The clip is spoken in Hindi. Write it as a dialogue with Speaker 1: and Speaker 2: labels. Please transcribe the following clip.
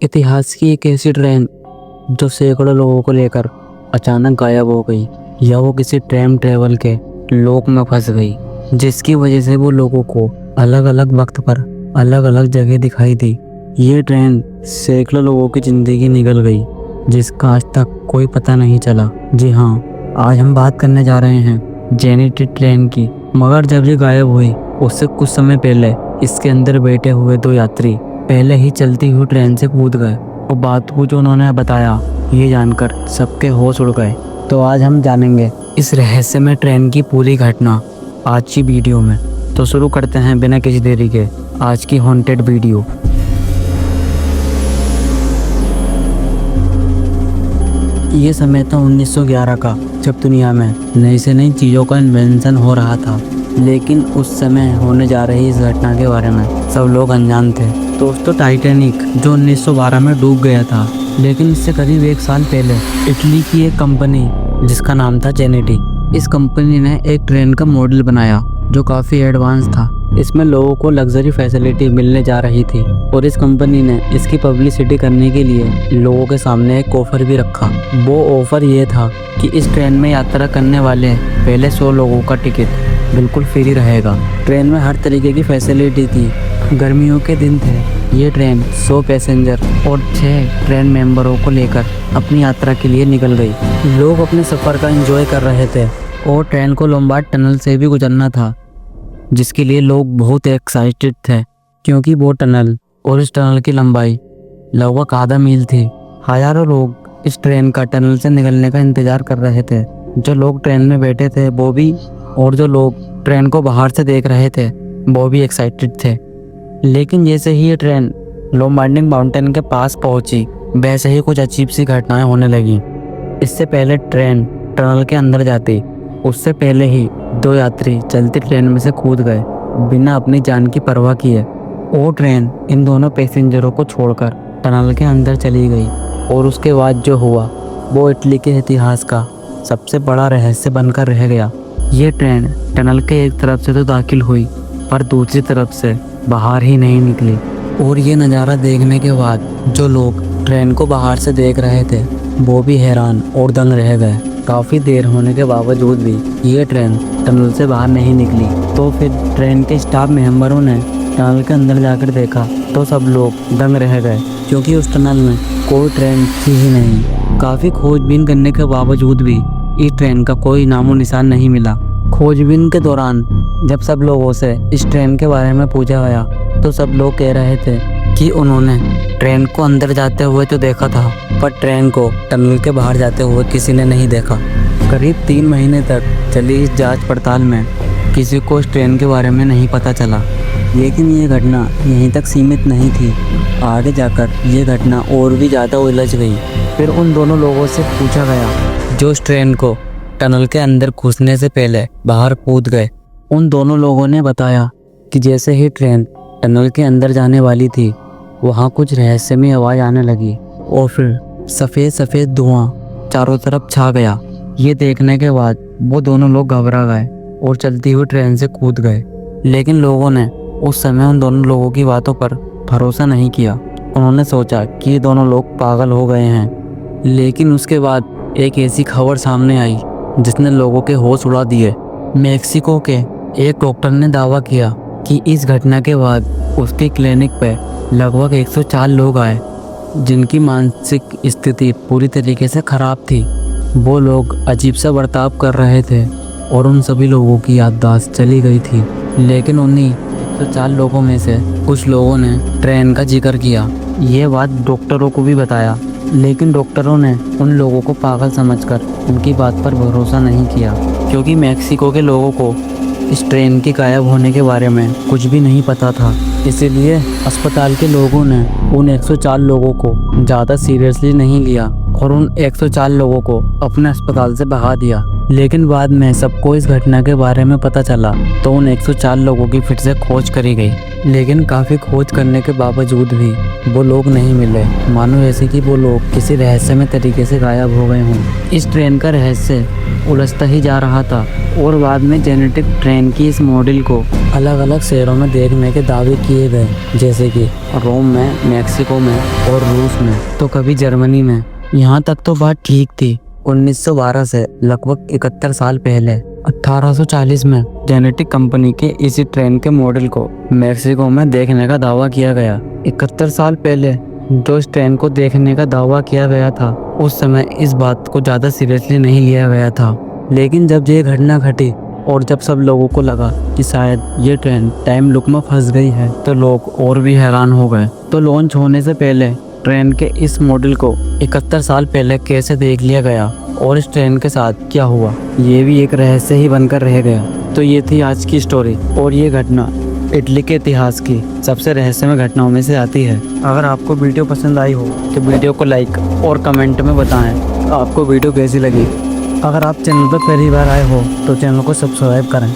Speaker 1: इतिहास की एक ऐसी ट्रेन जो सैकड़ों लोगों को लेकर अचानक गायब हो गई, या वो किसी टाइम ट्रेवल के लोक में फंस गई, जिसकी वजह से वो लोगों को अलग अलग वक्त पर अलग अलग जगह दिखाई दी। ये ट्रेन सैकड़ों लोगों की जिंदगी निकल गई, जिसका आज तक कोई पता नहीं चला। जी हाँ, आज हम बात करने जा रहे हैं जेनेटी ट्रेन की। मगर जब ये गायब हुई उससे कुछ समय पहले इसके अंदर बैठे हुए दो यात्री पहले ही चलती हुई ट्रेन से कूद गए, और बात को जो उन्होंने बताया ये जानकर सबके होश उड़ गए। तो आज हम जानेंगे इस रहस्यमय ट्रेन की पूरी घटना आज की वीडियो में। तो शुरू करते हैं बिना किसी देरी के आज की हॉन्टेड वीडियो। ये समय था 1911 का, जब दुनिया में नई से नई चीज़ों का इन्वेंशन हो रहा था। लेकिन उस समय होने जा रही इस घटना के बारे में सब लोग अनजान थे। दोस्तों, टाइटैनिक जो 1912 में डूब गया था, लेकिन इससे करीब 1 साल पहले इटली की एक कंपनी जिसका नाम था जेनेटी, इस कंपनी ने एक ट्रेन का मॉडल बनाया जो काफ़ी एडवांस था। इसमें लोगों को लग्जरी फैसिलिटी मिलने जा रही थी, और इस कंपनी ने इसकी पब्लिसिटी करने के लिए लोगों के सामने एक ऑफ़र भी रखा। वो ऑफ़र ये था कि इस ट्रेन में यात्रा करने वाले पहले 100 लोगों का टिकट बिल्कुल फ्री रहेगा। ट्रेन में हर तरीके की फैसिलिटी थी। गर्मियों के दिन थे। ये ट्रेन 100 पैसेंजर और 6 ट्रेन मेंबरों को लेकर अपनी यात्रा के लिए निकल गई। लोग अपने सफ़र का एंजॉय कर रहे थे, और ट्रेन को लोम्बार्ड टनल से भी गुजरना था, जिसके लिए लोग बहुत एक्साइटेड थे, क्योंकि वो टनल और इस टनल की लंबाई लगभग आधा मील थी। हज़ारों लोग इस ट्रेन का टनल से निकलने का इंतज़ार कर रहे थे। जो लोग ट्रेन में बैठे थे वो भी, और जो लोग ट्रेन को बाहर से देख रहे थे वो भी एक्साइटेड थे। लेकिन जैसे ही ये ट्रेन लोम्बार्डिंग माउंटेन के पास पहुंची, वैसे ही कुछ अजीब सी घटनाएं होने लगीं। इससे पहले ट्रेन टनल के अंदर जाती, उससे पहले ही 2 यात्री चलती ट्रेन में से कूद गए बिना अपनी जान की परवाह किए। वो ट्रेन इन दोनों पैसेंजरों को छोड़कर टनल के अंदर चली गई, और उसके बाद जो हुआ वो इटली के इतिहास का सबसे बड़ा रहस्य बनकर रह गया। ये ट्रेन टनल के एक तरफ से तो दाखिल हुई, पर दूसरी तरफ से बाहर ही नहीं निकली। और ये नज़ारा देखने के बाद जो लोग ट्रेन को बाहर से देख रहे थे वो भी हैरान और दंग रह गए। काफ़ी देर होने के बावजूद भी ये ट्रेन टनल से बाहर नहीं निकली। तो फिर ट्रेन के स्टाफ मेंबरों ने टनल के अंदर जाकर देखा तो सब लोग दंग रह गए, क्योंकि उस टनल में कोई ट्रेन थी ही नहीं। काफ़ी खोजबीन करने के बावजूद भी इस ट्रेन का कोई नामो निशान नहीं मिला। खोजबीन के दौरान जब सब लोगों से इस ट्रेन के बारे में पूछा गया तो सब लोग कह रहे थे कि उन्होंने ट्रेन को अंदर जाते हुए तो देखा था, पर ट्रेन को टनल के बाहर जाते हुए किसी ने नहीं देखा। करीब 3 महीने तक चली इस जांच पड़ताल में किसी को इस ट्रेन के बारे में नहीं पता चला। लेकिन ये घटना यहीं तक सीमित नहीं थी। आगे जाकर ये घटना और भी ज़्यादा उलझ गई। फिर उन दोनों लोगों से पूछा गया जो इस ट्रेन को टनल के अंदर घुसने से पहले बाहर कूद गए। उन दोनों लोगों ने बताया कि जैसे ही ट्रेन टनल के अंदर जाने वाली थी, वहाँ कुछ रहस्यमय आवाज़ आने लगी, और फिर सफ़ेद सफ़ेद धुआं चारों तरफ छा गया। ये देखने के बाद वो दोनों लोग घबरा गए और चलती हुई ट्रेन से कूद गए। लेकिन लोगों ने उस समय उन दोनों लोगों की बातों पर भरोसा नहीं किया। उन्होंने सोचा कि ये दोनों लोग पागल हो गए हैं। लेकिन उसके बाद एक ऐसी खबर सामने आई जिसने लोगों के होश उड़ा दिए। मेक्सिको के एक डॉक्टर ने दावा किया कि इस घटना के बाद उसके क्लिनिक पे लगभग 104 लोग आए जिनकी मानसिक स्थिति पूरी तरीके से ख़राब थी। वो लोग अजीब सा बर्ताव कर रहे थे, और उन सभी लोगों की याददाश्त चली गई थी। लेकिन उन्हीं 104 लोगों में से कुछ लोगों ने ट्रेन का जिक्र किया। ये बात डॉक्टरों को भी बताया, लेकिन डॉक्टरों ने उन लोगों को पागल समझकर उनकी बात पर भरोसा नहीं किया, क्योंकि मेक्सिको के लोगों को इस ट्रेन के गायब होने के बारे में कुछ भी नहीं पता था। इसीलिए अस्पताल के लोगों ने उन 104 लोगों को ज़्यादा सीरियसली नहीं लिया और उन 104 लोगों को अपने अस्पताल से भगा दिया। लेकिन बाद में सबको इस घटना के बारे में पता चला तो उन 104 लोगों की फिर से खोज करी गई। लेकिन काफ़ी खोज करने के बावजूद भी वो लोग नहीं मिले, मानो जैसे कि वो लोग किसी रहस्यमय तरीके से गायब हो गए हों। इस ट्रेन का रहस्य उलझता ही जा रहा था और बाद में जेनेटिक ट्रेन की इस मॉडल को अलग अलग शहरों में देखने के दावे किए गए, जैसे कि रोम में, मैक्सिको में और रूस में, तो कभी जर्मनी में। यहाँ तक तो बात ठीक थी। 1912 से लगभग 71 साल पहले 1840 में जेनेटिक कंपनी के इसी ट्रेन के मॉडल को मैक्सिको में देखने का दावा किया गया। 71 साल पहले जो इस ट्रेन को देखने का दावा किया गया था, उस समय इस बात को ज़्यादा सीरियसली नहीं लिया गया था। लेकिन जब ये घटना घटी और जब सब लोगों को लगा कि शायद ये ट्रेन टाइम लूप में फंस गई है, तो लोग और भी हैरान हो गए। तो लॉन्च होने से पहले ट्रेन के इस मॉडल को 71 साल पहले कैसे देख लिया गया और इस ट्रेन के साथ क्या हुआ, ये भी एक रहस्य ही बनकर रह गया। तो ये थी आज की स्टोरी और ये घटना इटली के इतिहास की सबसे रहस्यमय घटनाओं में से आती है। अगर आपको वीडियो पसंद आई हो तो वीडियो को लाइक और कमेंट में बताएं आपको वीडियो कैसी लगी। अगर आप चैनल पर पहली बार आए हो तो चैनल को सब्सक्राइब करें।